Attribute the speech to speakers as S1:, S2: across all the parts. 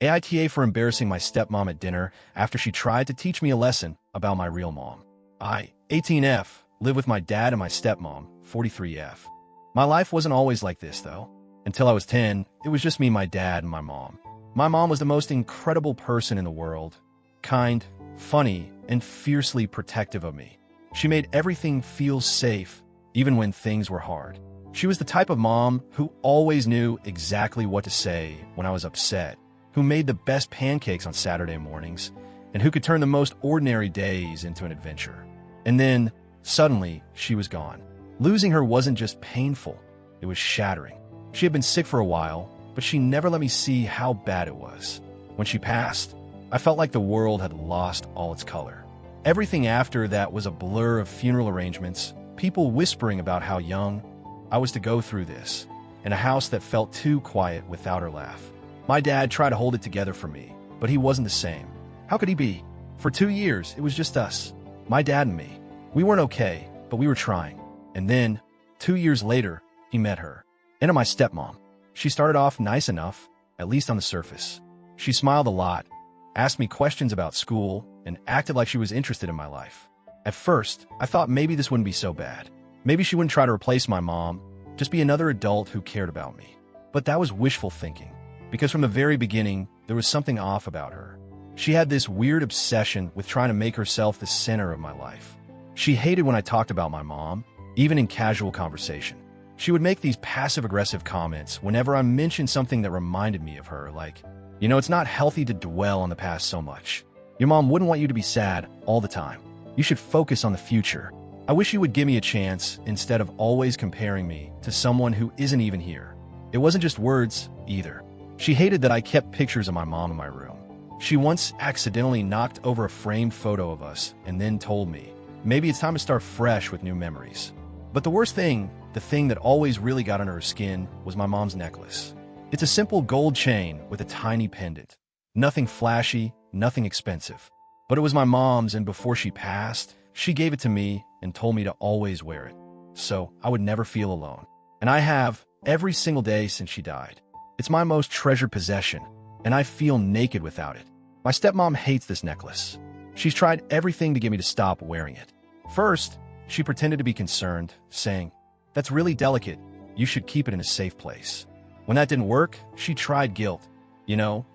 S1: AITA for embarrassing my stepmom at dinner after she tried to teach me a lesson about my real mom. 18F, live with my dad and my stepmom, 43F. My life wasn't always like this, though. Until I was 10, it was just me, my dad, and my mom. My mom was the most incredible person in the world. Kind, funny, and fiercely protective of me. She made everything feel safe, even when things were hard. She was the type of mom who always knew exactly what to say when I was upset, who made the best pancakes on Saturday mornings, and who could turn the most ordinary days into an adventure. And then, suddenly, she was gone. Losing her wasn't just painful, it was shattering. She had been sick for a while, but she never let me see how bad it was. When she passed, I felt like the world had lost all its color. Everything after that was a blur of funeral arrangements, people whispering about how young I was to go through this, and a house that felt too quiet without her laugh. My dad tried to hold it together for me, but he wasn't the same. How could he be? For 2 years, it was just us, my dad and me. We weren't okay, but we were trying. And then, 2 years later, he met her. Enter my stepmom. She started off nice enough, at least on the surface. She smiled a lot, asked me questions about school, and acted like she was interested in my life. At first, I thought maybe this wouldn't be so bad. Maybe she wouldn't try to replace my mom, just be another adult who cared about me. But that was wishful thinking, because from the very beginning, there was something off about her. She had this weird obsession with trying to make herself the center of my life. She hated when I talked about my mom, even in casual conversation. She would make these passive-aggressive comments whenever I mentioned something that reminded me of her, like, it's not healthy to dwell on the past so much. Your mom wouldn't want you to be sad all the time. You should focus on the future. I wish you would give me a chance instead of always comparing me to someone who isn't even here. It wasn't just words, either. She hated that I kept pictures of my mom in my room. She once accidentally knocked over a framed photo of us and then told me, maybe it's time to start fresh with new memories. But the worst thing, the thing that always really got under her skin, was my mom's necklace. It's a simple gold chain with a tiny pendant. Nothing flashy, nothing expensive. But it was my mom's, and before she passed, she gave it to me and told me to always wear it, so I would never feel alone. And I have, every single day since she died. It's my most treasured possession, and I feel naked without it. My stepmom hates this necklace. She's tried everything to get me to stop wearing it. First, she pretended to be concerned, saying, "That's really delicate. You should keep it in a safe place." When that didn't work, she tried guilt.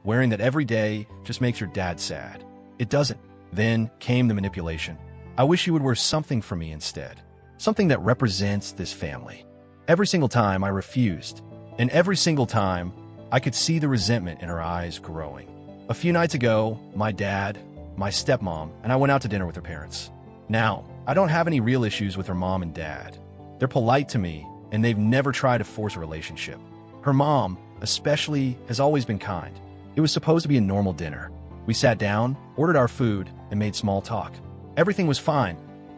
S1: Wearing that every day just makes your dad sad. It doesn't. Then came the manipulation. I wish you would wear something for me instead. Something that represents this family. Every single time I refused. And every single time, I could see the resentment in her eyes growing. A few nights ago, my dad, my stepmom, and I went out to dinner with her parents. Now, I don't have any real issues with her mom and dad. They're polite to me, and they've never tried to force a relationship. Her mom, especially, has always been kind. It was supposed to be a normal dinner. We sat down, ordered our food, and made small talk. Everything was fine,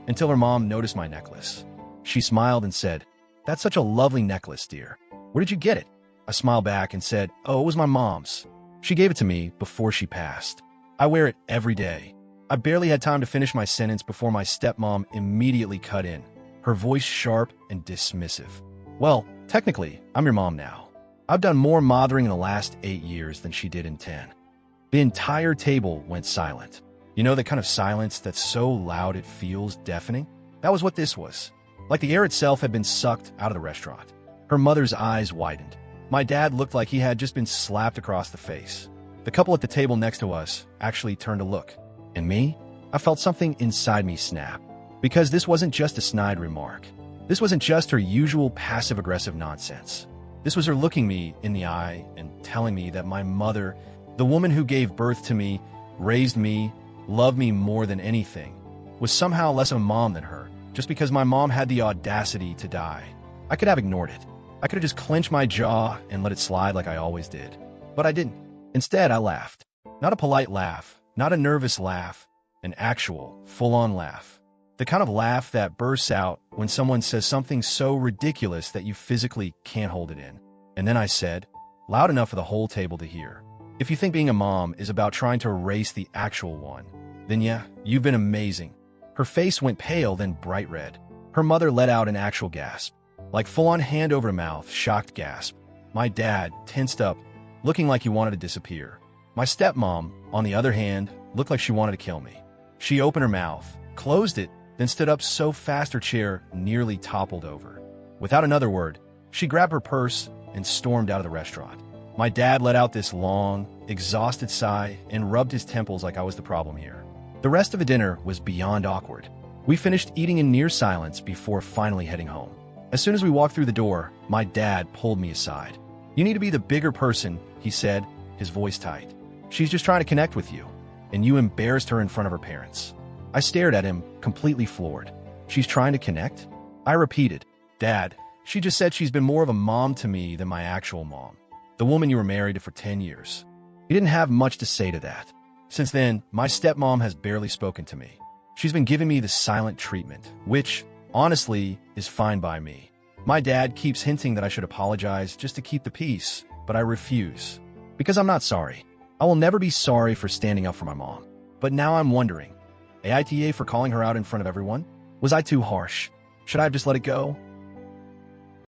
S1: until her mom noticed my necklace. She smiled and said, "That's such a lovely necklace, dear. Where did you get it?" I smiled back and said, "Oh, it was my mom's. She gave it to me before she passed. I wear it every day." I barely had time to finish my sentence before my stepmom immediately cut in, her voice sharp and dismissive. "Well, technically, I'm your mom now. I've done more mothering in the last 8 years than she did in 10. The entire table went silent. The kind of silence that's so loud it feels deafening? That was what this was. Like the air itself had been sucked out of the restaurant. Her mother's eyes widened. My dad looked like he had just been slapped across the face. The couple at the table next to us actually turned to look. And me? I felt something inside me snap. Because this wasn't just a snide remark. This wasn't just her usual passive-aggressive nonsense. This was her looking me in the eye and telling me that my mother, the woman who gave birth to me, raised me, loved me more than anything, was somehow less of a mom than her, just because my mom had the audacity to die. I could have ignored it. I could have just clenched my jaw and let it slide like I always did. But I didn't. Instead, I laughed. Not a polite laugh, not a nervous laugh, an actual, full-on laugh. The kind of laugh that bursts out when someone says something so ridiculous that you physically can't hold it in. And then I said, loud enough for the whole table to hear, "If you think being a mom is about trying to erase the actual one, then yeah, you've been amazing." Her face went pale, then bright red. Her mother let out an actual gasp. Like full-on hand over mouth, shocked gasp. My dad tensed up, looking like he wanted to disappear. My stepmom, on the other hand, looked like she wanted to kill me. She opened her mouth, closed it, then stood up so fast her chair nearly toppled over. Without another word, she grabbed her purse and stormed out of the restaurant. My dad let out this long, exhausted sigh and rubbed his temples like I was the problem here. The rest of the dinner was beyond awkward. We finished eating in near silence before finally heading home. As soon as we walked through the door, my dad pulled me aside. "You need to be the bigger person," he said, his voice tight. "She's just trying to connect with you, and you embarrassed her in front of her parents." I stared at him, completely floored. "She's trying to connect?" I repeated. "Dad, she just said she's been more of a mom to me than my actual mom. The woman you were married to for 10 years. He didn't have much to say to that. Since then, my stepmom has barely spoken to me. She's been giving me the silent treatment, which, honestly, is fine by me. My dad keeps hinting that I should apologize just to keep the peace, but I refuse. Because I'm not sorry. I will never be sorry for standing up for my mom. But now I'm wondering, AITA for calling her out in front of everyone? Was I too harsh? Should I have just let it go?